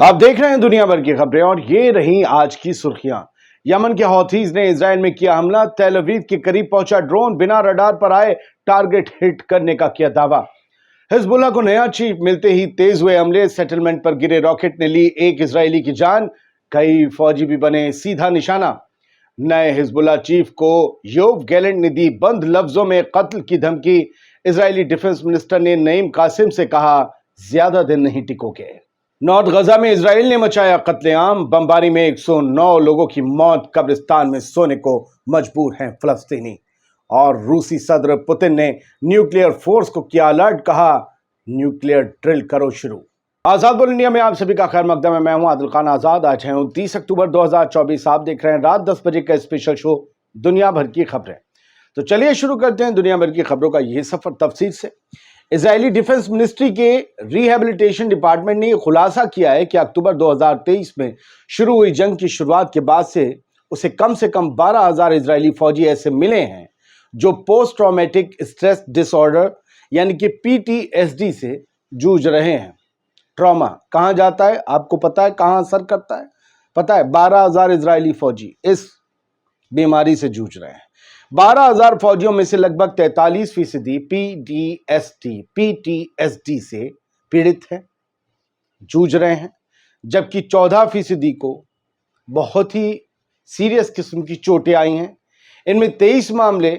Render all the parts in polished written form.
आप देख रहे हैं दुनिया भर की खबरें और ये रही आज की सुर्खियां। यमन के हौथीज ने इजराइल में किया हमला, तेल अवीव के करीब पहुंचा ड्रोन, बिना रडार पर आए टारगेट हिट करने का किया दावा। हिजबुल्लाह को नया चीफ मिलते ही तेज हुए हमले, सेटलमेंट पर गिरे रॉकेट ने ली एक इजरायली की जान, कई फौजी भी बने सीधा निशाना। नए हिजबुल्लाह चीफ को योव गैलेंट ने दी बंद लफ्जों में कत्ल की धमकी। इजरायली डिफेंस मिनिस्टर ने नईम कासिम से कहा, ज्यादा दिन नहीं टिकोगे। नॉर्थ गजा में इजराइल ने मचाया कत्लेआम, बमबारी में 109 लोगों की मौत, कब्रिस्तान में सोने को मजबूर हैं फलस्तीनी। और रूसी सदर पुतिन ने न्यूक्लियर फोर्स को किया अलर्ट, कहा न्यूक्लियर ड्रिल करो शुरू। आजाद बोल इंडिया में आप सभी का खैर मकदम है। मैं हूं आदिल खान आजाद। आज है 29 अक्टूबर 2024। आप देख रहे हैं रात 10 बजे का स्पेशल शो दुनिया भर की खबरें। तो चलिए शुरू करते हैं दुनिया भर की खबरों का यह सफर तफसील से। इजरायली डिफेंस मिनिस्ट्री के रिहैबिलिटेशन डिपार्टमेंट ने खुलासा किया है कि अक्टूबर 2023 में शुरू हुई जंग की शुरुआत के बाद से उसे कम 12,000 इजरायली फौजी ऐसे मिले हैं जो पोस्ट ट्रॉमेटिक स्ट्रेस डिसऑर्डर यानी कि PTSD से जूझ रहे हैं। ट्रॉमा कहां जाता है आपको पता है, कहां असर करता है पता है? 12,000 इजरायली फौजी इस बीमारी से जूझ रहे हैं। 12,000 फौजियों में से लगभग 43% PTSD से पीड़ित हैं, जूझ रहे हैं, जबकि 14% को बहुत ही सीरियस किस्म की चोटें आई हैं। इनमें 23 मामले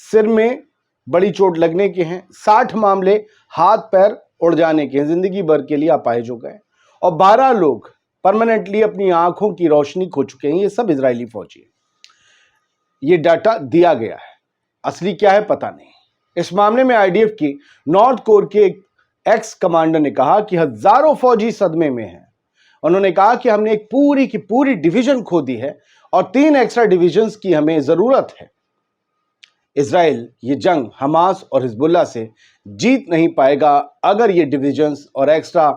सिर में बड़ी चोट लगने के हैं, 60 मामले हाथ पैर उड़ जाने के हैं, जिंदगी भर के लिए अपाहिज हो गए, और 12 लोग परमानेंटली अपनी आंखों की रोशनी खो चुके हैं। ये सब इजरायली फौजी हैं। ये डाटा दिया गया है, असली क्या है पता नहीं। इस मामले में IDF की नॉर्थ कोर के एक एक्स कमांडर ने कहा कि हजारों फौजी सदमे में हैं। उन्होंने कहा कि हमने एक पूरी की पूरी डिवीजन खो दी है और 3 एक्स्ट्रा डिविजन्स की हमें जरूरत है। इजराइल ये जंग हमास और हिजबुल्लाह से जीत नहीं पाएगा अगर ये डिविजन्स और एक्स्ट्रा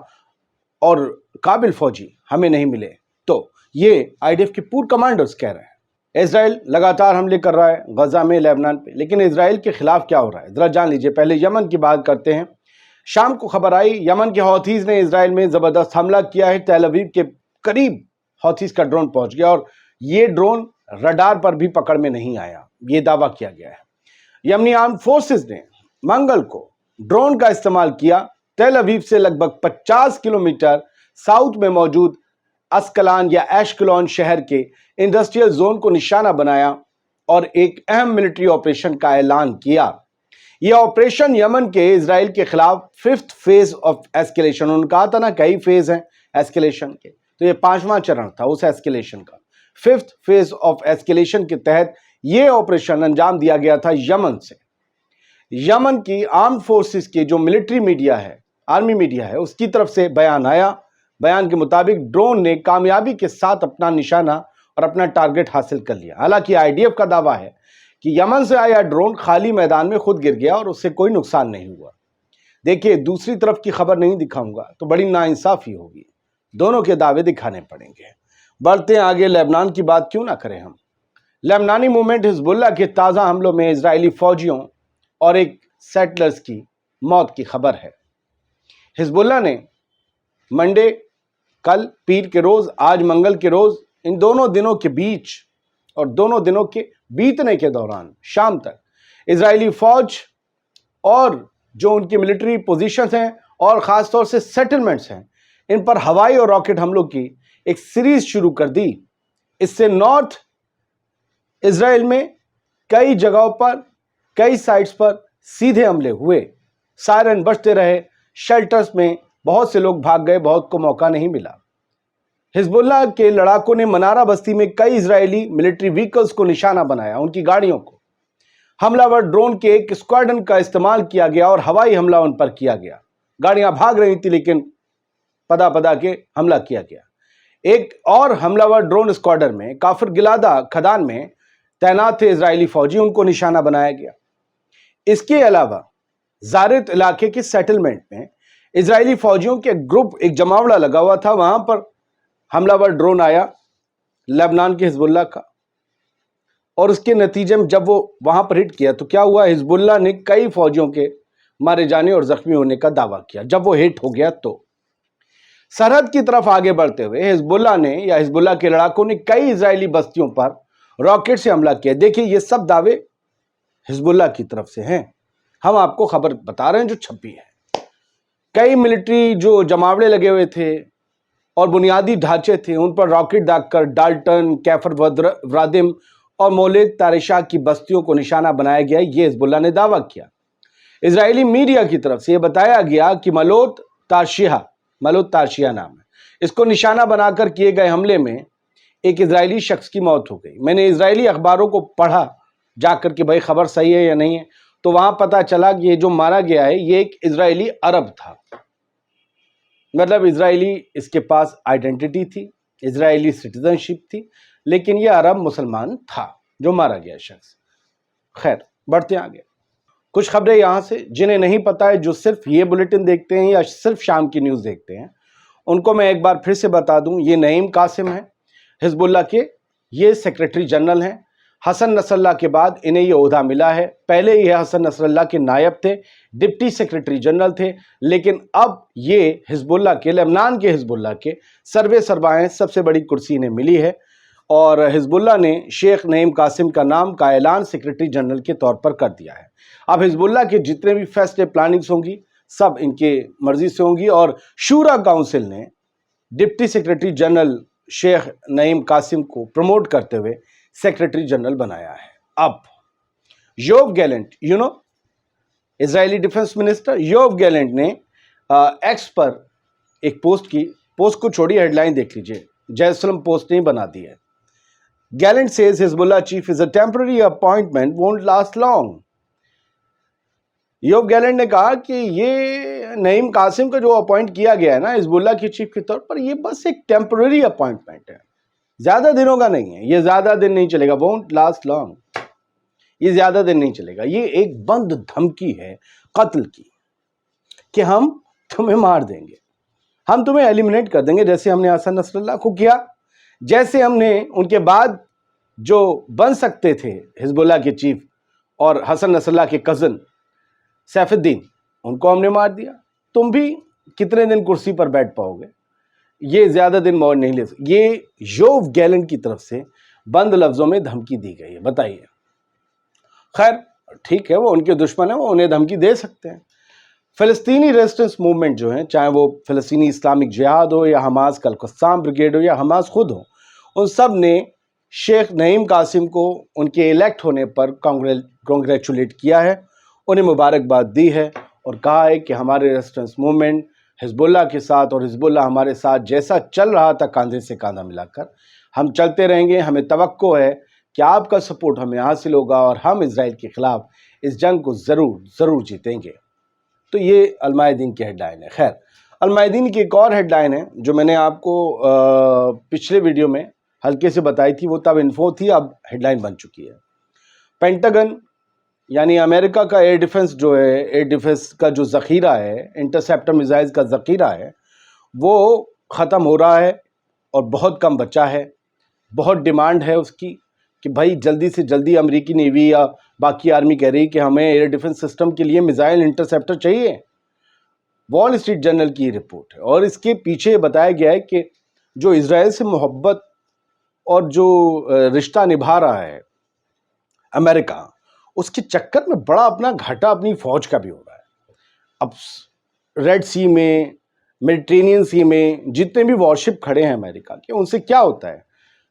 और काबिल फौजी हमें नहीं मिले। तो ये IDF के पूर्व कमांडर्स कह रहे हैं। इजराइल लगातार हमले कर रहा है गजा में, लेबनान पे, लेकिन इजराइल के खिलाफ क्या हो रहा है जरा जान लीजिए। पहले यमन की बात करते हैं। शाम को खबर आई, यमन के हौथीज ने इजराइल में जबरदस्त हमला किया है। तेल अवीव के करीब हौथीज का ड्रोन पहुंच गया और ये ड्रोन रडार पर भी पकड़ में नहीं आया, ये दावा किया गया है। यमनी आर्म फोर्सेस ने मंगल को ड्रोन का इस्तेमाल किया, तेल अवीव से लगभग 50 किलोमीटर साउथ में मौजूद अस्कलान या एशकलॉन शहर के इंडस्ट्रियल जोन को निशाना बनाया और एक अहम मिलिट्री ऑपरेशन का ऐलान किया। यह ऑपरेशन यमन के इजराइल के खिलाफ 5th फेज ऑफ एस्केलेशन, उन्होंने कहा था ना कई फेज हैं एस्केलेशन के, तो ये 5वां चरण था उस एस्केलेशन का। 5th फेज ऑफ एस्केलेशन के तहत यह ऑपरेशन अंजाम दिया गया था यमन से। यमन की आर्म फोर्सेस के जो मिलिट्री मीडिया है, आर्मी मीडिया है, उसकी तरफ से बयान आया। बयान के मुताबिक ड्रोन ने कामयाबी के साथ अपना निशाना और अपना टारगेट हासिल कर लिया। हालांकि IDF का दावा है कि यमन से आया ड्रोन खाली मैदान में खुद गिर गया और उससे कोई नुकसान नहीं हुआ। देखिए, दूसरी तरफ की खबर नहीं दिखाऊंगा तो बड़ी नाइंसाफी होगी, दोनों के दावे दिखाने पड़ेंगे। बढ़ते हैं आगे, लेबनान की बात क्यों ना करें हम। लेबनानी मूवमेंट हिजबुल्लाह के ताज़ा हमलों में इजरायली फौजियों और एक सेटलर्स की मौत की खबर है। हिजबुल्लाह ने मंडे, कल पीर के रोज, आज मंगल के रोज, इन दोनों दिनों के बीच और दोनों दिनों के बीतने के दौरान शाम तक इजरायली फौज और जो उनकी मिलिट्री पोजीशंस हैं और खासतौर से सेटलमेंट्स हैं, इन पर हवाई और रॉकेट हमलों की एक सीरीज शुरू कर दी। इससे नॉर्थ इजराइल में कई जगहों पर, कई साइट्स पर सीधे हमले हुए, सायरन बजते रहे, शेल्टर्स में बहुत से लोग भाग गए, बहुत को मौका नहीं मिला। हिजबुल्लाह के लड़ाकों ने मनारा बस्ती में कई इजरायली मिलिट्री व्हीकल्स को निशाना बनाया, उनकी गाड़ियों को। हमलावर ड्रोन के एक स्क्वाड्रन का इस्तेमाल किया गया और हवाई हमला उन पर किया गया। गाड़ियां भाग रही थी लेकिन पदा के हमला किया गया। एक और हमलावर ड्रोन स्क्वाड्रन में काफिर गिलादा खदान में तैनात थे इजरायली फौजी, उनको निशाना बनाया गया। इसके अलावा जारित इलाके के सेटलमेंट में इजरायली फौजियों के ग्रुप, एक जमावड़ा लगा हुआ था, वहां पर हमलावर ड्रोन आया लेबनान के हिजबुल्लाह का, और उसके नतीजे में जब वो वहां पर हिट किया तो क्या हुआ, हिजबुल्लाह ने कई फौजियों के मारे जाने और जख्मी होने का दावा किया जब वो हिट हो गया। तो सरहद की तरफ आगे बढ़ते हुए हिजबुल्लाह ने या हिजबुल्लाह के लड़ाकों ने कई इजरायली बस्तियों पर रॉकेट से हमला किया। देखिए ये सब दावे हिजबुल्लाह की तरफ से हैं, हम आपको खबर बता रहे हैं जो छपी है। कई मिलिट्री जो जमावड़े लगे हुए थे और बुनियादी ढांचे थे उन पर रॉकेट दागकर डाल्टन, कैफर व्रादिम और मोलेद तारिशा की बस्तियों को निशाना बनाया गया, ये हिजबुल्लाह ने दावा किया। इजरायली मीडिया की तरफ से यह बताया गया कि मलोत तारशिया नाम है, इसको निशाना बनाकर किए गए हमले में एक इजरायली शख्स की मौत हो गई। मैंने इजरायली अखबारों को पढ़ा जाकर कि भाई खबर सही है या नहीं है, तो वहां पता चला कि ये जो मारा गया है ये एक इजरायली अरब था, मतलब इजरायली इसके पास आइडेंटिटी थी, इजरायली सिटीजनशिप थी, लेकिन ये अरब मुसलमान था जो मारा गया शख्स। खैर बढ़ते आगे, कुछ खबरें यहां से जिन्हें नहीं पता है, जो सिर्फ ये बुलेटिन देखते हैं या सिर्फ शाम की न्यूज़ देखते हैं, उनको मैं एक बार फिर से बता दूं। ये नईम कासिम है, हिजबुल्लाह के ये सेक्रेटरी जनरल हैं। हसन नसरल्लाह के बाद इन्हें ये ओहदा मिला है। पहले ये हसन नसरल्लाह के नायब थे, डिप्टी सेक्रेटरी जनरल थे, लेकिन अब ये हिजबुल्लाह के, लेबनान के हिजबुल्लाह के सर्वे सरवाएं सबसे बड़ी कुर्सी इन्हें मिली है। और हिजबुल्लाह ने शेख नईम कासिम का नाम का ऐलान सेक्रेटरी जनरल के तौर पर कर दिया है। अब हिजबुल्लाह के जितने भी फैसले प्लानिंग्स होंगी सब इनके मर्जी से होंगी, और शूरा काउंसिल ने deputy secretary general Sheikh Naim Qassem को प्रमोट करते हुए सेक्रेटरी जनरल बनाया है। अब Yoav Gallant, Israeli defence minister Yoav Gallant ने एक्स पर एक पोस्ट की, पोस्ट को छोड़िए हेडलाइन देख लीजिए, जेरूसलम पोस्ट ने बना दी है। Gallant says Hezbollah chief is a temporary appointment, won't last long. Yoav Gallant ने कहा कि ये नईम कासिम को जो अपॉइंट किया गया है ना हिजबुल्लाह के चीफ के तौर पर, ये बस एक टेम्पररी अपॉइंटमेंट है, ज्यादा दिनों का नहीं है, ये ज्यादा दिन नहीं चलेगा, वोंट लास्ट लॉन्ग, ये ज्यादा दिन नहीं चलेगा। ये एक बंद धमकी है कत्ल की कि हम तुम्हें मार देंगे, हम तुम्हें एलिमिनेट कर देंगे, जैसे हमने हसन नसरल्लाह को किया, जैसे हमने उनके बाद जो बन सकते थे हिजबुल्लाह के चीफ और हसन नसरल्लाह के कज़न सैफुद्दीन, उनको हमने मार दिया। तुम भी कितने दिन कुर्सी पर बैठ पाओगे, ये ज्यादा दिन मौज नहीं ले सकते। ये योव गैलेंट की तरफ से बंद लफ्जों में धमकी दी गई है, बताइए। खैर ठीक है, वो उनके दुश्मन है, वो उन्हें धमकी दे सकते हैं। फ़लस्तीनी रेजिस्टेंस मूवमेंट जो है, चाहे वो फ़लस्तीनी इस्लामिक जिहाद हो या हमास का अल-क़स्साम ब्रिगेड हो या हमास खुद हो, उन सब ने शेख नईम कासिम को उनके इलेक्ट होने पर कांग्रेचुलेट किया है, उन्हें मुबारकबाद दी है और कहा है कि हमारे रेजिस्टेंस मूवमेंट हिजबुल्लाह के साथ और हिजबुल्लाह हमारे साथ जैसा चल रहा था कांधे से कांधा मिलाकर, हम चलते रहेंगे। हमें तवक्को है कि आपका सपोर्ट हमें हासिल होगा और हम इजराइल के खिलाफ इस जंग को ज़रूर जीतेंगे। तो ये अल-मायदीन की हेडलाइन है। खैर अल-मायदीन की एक और हेडलाइन है जो मैंने आपको पिछले वीडियो में हल्के से बताई थी, वो तब इन्फो थी, अब हेडलाइन बन चुकी है। पेंटागन यानी अमेरिका का एयर डिफेंस जो है, एयर डिफेंस का जो ज़ख़ीरा है, इंटरसेप्टर मिसाइल्स का ज़ख़ीरा है, वो ख़त्म हो रहा है और बहुत कम बचा है। बहुत डिमांड है उसकी कि भाई जल्दी से जल्दी अमेरिकी नेवी या बाकी आर्मी कह रही कि हमें एयर डिफेंस सिस्टम के लिए मिसाइल इंटरसेप्टर चाहिए। वॉल स्ट्रीट जर्नल की रिपोर्ट है और इसके पीछे बताया गया है कि जो इजराइल से मोहब्बत और जो रिश्ता निभा रहा है अमेरिका, उसके चक्कर में बड़ा अपना घाटा अपनी फौज का भी हो रहा है। अब रेड सी में, मेडिटेरेनियन सी में जितने भी वॉरशिप खड़े हैं अमेरिका के, उनसे क्या होता है,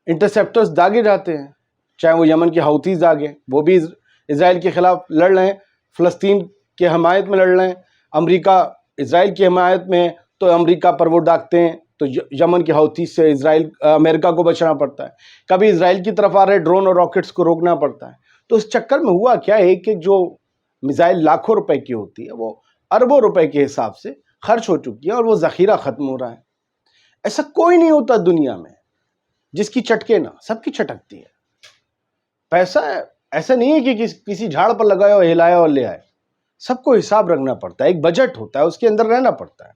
इंटरसेप्टर्स दागे जाते हैं, चाहे वो यमन के हौतीस दागे, वो भी इजराइल के खिलाफ लड़ रहे हैं, फ़लस्तीन के हमायत में लड़ रहे हैं। अमेरिका इजराइल की हमायत में है तो अमेरिका पर वो दागते हैं, तो यमन के हौतीस से अमेरिका को बचना पड़ता है। कभी इजराइल की तरफ आ रहे ड्रोन और रॉकेट्स को रोकना पड़ता है। तो इस चक्कर में हुआ क्या, एक जो मिसाइल लाखों रुपए की होती है वो अरबों रुपए के हिसाब से खर्च हो चुकी है और वो ज़ख़ीरा ख़त्म हो रहा है। ऐसा कोई नहीं होता दुनिया में जिसकी चटके ना, सबकी छटकती है। पैसा ऐसा नहीं है कि किसी झाड़ पर लगाया और हिलाया और ले आए, सबको हिसाब रखना पड़ता है, एक बजट होता है, उसके अंदर रहना पड़ता है।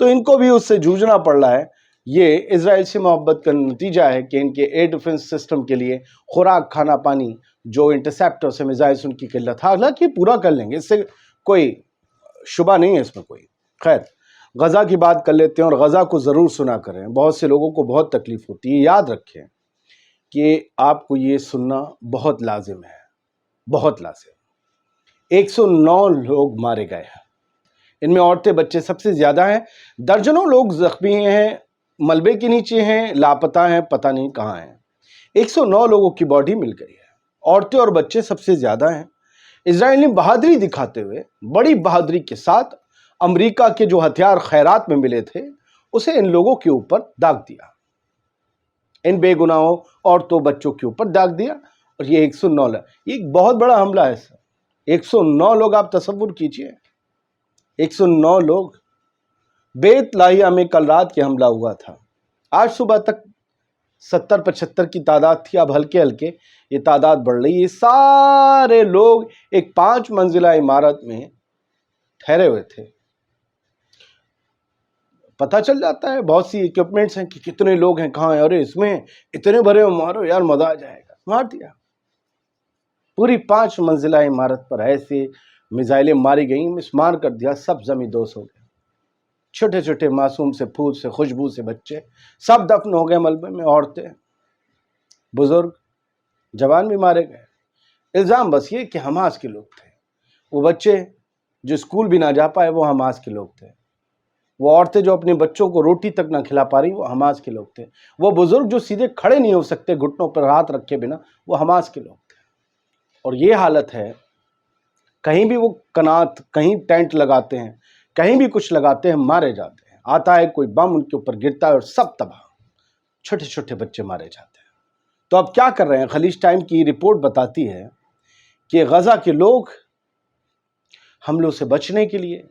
तो इनको भी उससे जूझना पड़ रहा है। ये इजराइल से मोहब्बत का नतीजा है कि इनके एयर डिफेंस सिस्टम के लिए खुराक, खाना, पानी, जो इंटरसेप्टर से मिसाइल्स उनकी किल्लत, हालांकि पूरा कर लेंगे, इससे कोई शुबा नहीं है इसमें कोई। खैर غزہ کی بات کر لیتے ہیں اور غزہ کو ضرور سنا کریں. بہت سے لوگوں کو بہت تکلیف ہوتی ہے. یاد رکھیں کہ آپ کو یہ سننا بہت لازم ہے, بہت لازم. 109 لوگ مارے گئے ہیں, ان میں عورتیں بچے سب سے زیادہ ہیں. درجنوں لوگ زخمی ہیں, ملبے کے نیچے ہیں, لاپتہ ہیں, پتہ نہیں کہاں ہیں. 109 لوگوں کی باڈی مل گئی ہے. عورتیں اور بچے سب سے زیادہ ہیں. اسرائیل نے بہادری دکھاتے ہوئے, بڑی بہادری کے ساتھ, امریکہ کے جو ہتھیار خیرات میں ملے تھے اسے ان لوگوں کے اوپر داغ دیا, ان بے گناہوں عورتوں بچوں کے اوپر داغ دیا. اور یہ 109 یہ ایک بہت بڑا حملہ ہے سر. 109 لوگ آپ تصور کیجئے, 109 لوگ. بیت لاہیہ میں کل رات کے حملہ ہوا تھا, آج صبح تک 70-75 کی تعداد تھی, اب ہلکے ہلکے یہ تعداد بڑھ رہی ہے. یہ سارے لوگ ایک 5 منزلہ عمارت میں ٹھہرے ہوئے تھے. پتہ چل جاتا ہے بہت سی ایکوپمنٹس ہیں کہ کتنے لوگ ہیں, کہاں ہیں, ارے اس میں اتنے بھرے مارو یار مزہ آ جائے گا, مار دیا. پوری 5 منزلہ عمارت پر ایسے میزائلیں ماری گئیں, مسمار کر دیا, سب زمیں دوز ہو گئے. چھوٹے چھوٹے معصوم سے پھول سے خوشبو سے بچے سب دفن ہو گئے ملبے میں. عورتیں, بزرگ, جوان بھی مارے گئے. الزام بس یہ کہ حماس کے لوگ تھے. وہ بچے جو اسکول بھی نہ جا پائے وہ حماس کے لوگ تھے. وہ عورتیں جو اپنے بچوں کو روٹی تک نہ کھلا پا رہی وہ حماس کے لوگ تھے. وہ بزرگ جو سیدھے کھڑے نہیں ہو سکتے گھٹنوں پر ہاتھ رکھے بنا وہ حماس کے لوگ تھے. اور یہ حالت ہے, کہیں بھی وہ کنات, کہیں ٹینٹ لگاتے ہیں, کہیں بھی کچھ لگاتے ہیں, مارے جاتے ہیں. آتا ہے کوئی بم ان کے اوپر گرتا ہے اور سب تباہ, چھوٹے چھوٹے بچے مارے جاتے ہیں. تو اب کیا کر رہے ہیں؟ خلیج ٹائم کی رپورٹ بتاتی ہے کہ غزہ کے لوگ حملوں سے بچنے کے لیے,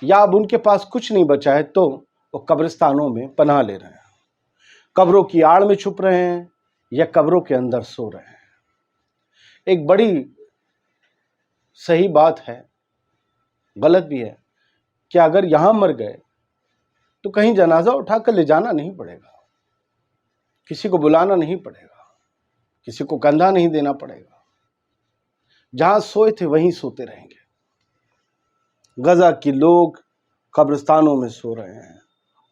یا اب ان کے پاس کچھ نہیں بچا ہے تو وہ قبرستانوں میں پناہ لے رہے ہیں, قبروں کی آڑ میں چھپ رہے ہیں یا قبروں کے اندر سو رہے ہیں. ایک بڑی صحیح بات ہے, غلط بھی ہے, کہ اگر یہاں مر گئے تو کہیں جنازہ اٹھا کر لے جانا نہیں پڑے گا, کسی کو بلانا نہیں پڑے گا, کسی کو کندھا نہیں دینا پڑے گا. جہاں سوئے تھے وہیں سوتے رہیں گے. غزہ کے لوگ قبرستانوں میں سو رہے ہیں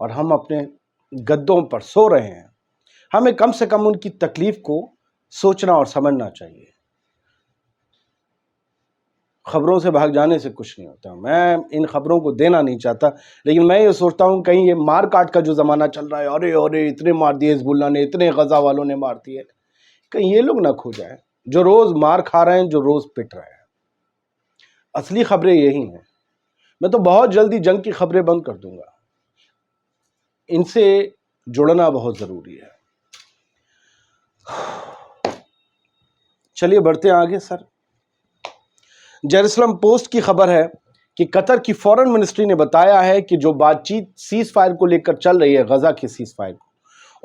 اور ہم اپنے گدوں پر سو رہے ہیں. ہمیں کم سے کم ان کی تکلیف کو سوچنا اور سمجھنا چاہیے. خبروں سے بھاگ جانے سے کچھ نہیں ہوتا. میں ان خبروں کو دینا نہیں چاہتا, لیکن میں یہ سوچتا ہوں کہیں یہ مار کاٹ کا جو زمانہ چل رہا ہے, ارے اتنے مار دیے حزب اللہ نے, اتنے غزہ والوں نے مار دیے, کہیں یہ لوگ نہ کھو جائیں جو روز مار کھا رہے ہیں, جو روز پٹ رہے ہیں. اصلی خبریں یہی ہیں. میں تو بہت جلدی جنگ کی خبریں بند کر دوں گا, ان سے جڑنا بہت ضروری ہے. چلیے بڑھتے ہیں آگے. سر, جیروسلم پوسٹ کی خبر ہے کہ قطر کی فورن منسٹری نے بتایا ہے کہ جو بات چیت سیز فائر کو لے کر چل رہی ہے, غزہ کے سیز فائر کو,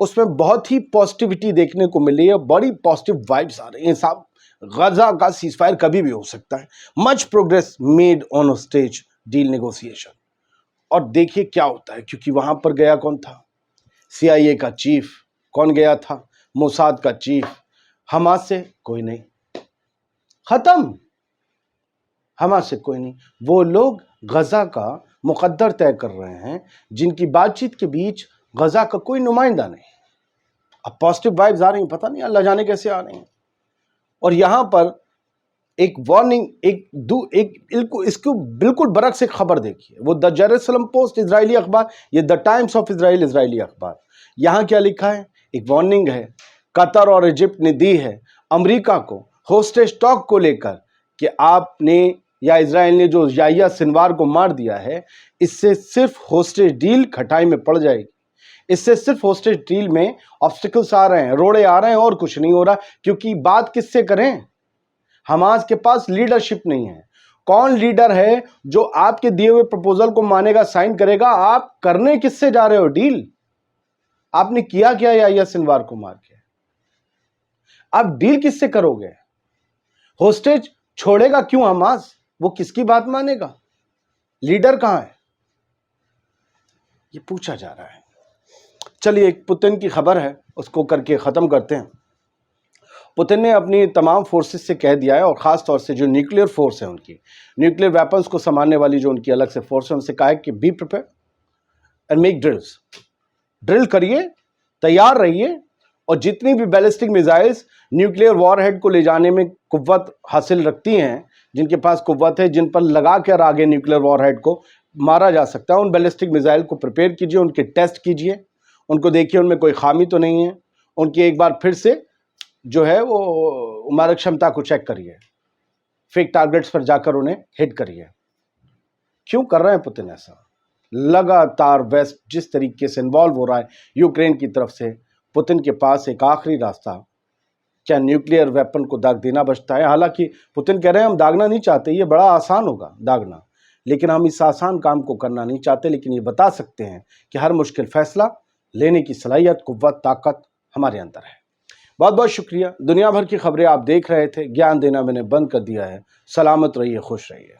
اس میں بہت ہی پازیٹیوٹی دیکھنے کو مل رہی ہے, بڑی پازیٹیو وائبس آ رہی ہیں. صاحب غزہ کا سیز فائر کبھی بھی ہو سکتا ہے. Much progress made on stage deal negotiation. اور دیکھیے کیا ہوتا ہے, کیونکہ وہاں پر گیا کون تھا؟ CIA کا چیف. کون گیا تھا؟ موساد کا چیف. حماس سے کوئی نہیں, ختم. حماس سے کوئی نہیں. وہ لوگ غزہ کا مقدر طے کر رہے ہیں جن کی بات چیت کے بیچ غزہ کا کوئی نمائندہ نہیں. اب پازیٹیو وائبز آ رہی ہیں, پتہ نہیں اللہ جانے کیسے آ رہی ہیں. اور یہاں پر ایک وارننگ, اس کو بالکل برعکس ایک خبر دیکھیے. وہ دا جیروسلم پوسٹ اسرائیلی اخبار, یہ دا ٹائمز آف اسرائیل اسرائیلی اخبار. یہاں کیا لکھا ہے؟ ایک وارننگ ہے قطر اور ایجپٹ نے دی ہے امریکہ کو ہوسٹیج ٹاک کو لے کر کہ آپ نے یا اسرائیل نے جو یحییٰ سنوار کو مار دیا ہے, اس سے صرف ہوسٹیج ڈیل کھٹائی میں پڑ جائے گی. اس سے صرف ہوسٹیج ڈیل میں آبسٹیکلز آ رہے ہیں, روڑے آ رہے ہیں, اور کچھ نہیں ہو رہا. کیونکہ بات کس سے کریں؟ حماس کے پاس لیڈرشپ نہیں ہے. کون لیڈر ہے جو آپ کے دیے ہوئے پروپوزل کو مانے گا, سائن کرے گا؟ آپ کرنے کس سے جا رہے ہو ڈیل؟ آپ نے کیا یحییٰ سنوار کو مار کے؟ آپ ڈیل کس سے کرو گے؟ ہوسٹیج چھوڑے گا کیوں حماس؟ وہ کس کی بات مانے گا؟ لیڈر کہاں ہے؟ یہ پوچھا جا رہا ہے. چلیے ایک پوتن کی خبر ہے, اس کو کر کے ختم کرتے ہیں. پوتن نے اپنی تمام فورسز سے کہہ دیا ہے, اور خاص طور سے جو نیوکلیر فورس ہے, ان کی نیوکلیر ویپنز کو سنبھالنے والی جو ان کی الگ سے فورس ہے, ان سے کہا ہے کہ be prepare, and make drills. Drill करिए, तैयार रहिए, और जितनी भी बैलिस्टिक मिसाइल्स न्यूक्लियर वॉरहेड को ले जाने में कुव्वत हासिल रखती हैं, जिनके पास कुव्वत है, जिन पर लगा कर आगे न्यूक्लियर वॉरहेड को मारा जा सकता है, उन बैलिस्टिक मिसाइल को प्रिपेयर कीजिए, उनके टेस्ट कीजिए, उनको देखिए उनमें कोई खामी तो नहीं है, उनकी एक बार फिर से जो है वो मारक क्षमता को चेक करिए, फेक टारगेट्स पर जाकर उन्हें हिट करिए। क्यों कर रहे हैं पुतिन ऐसा? लगातार वेस्ट जिस तरीके से इन्वॉल्व हो रहा है यूक्रेन की तरफ से, पुतिन के पास एक आखिरी रास्ता, क्या न्यूक्लियर वेपन को दाग देना बचता है। हालांकि पुतिन कह रहे हैं हम दागना नहीं चाहते, ये बड़ा आसान होगा दागना, लेकिन हम इस आसान काम को करना नहीं चाहते, लेकिन ये बता सकते हैं कि हर मुश्किल फैसला लेने की सलाहियत, कुव्वत, ताकत हमारे अंदर है। बहुत बहुत शुक्रिया। दुनिया भर की खबरें आप देख रहे थे, ज्ञान देना मैंने बंद कर दिया है। सलामत रहिए, खुश रहिए।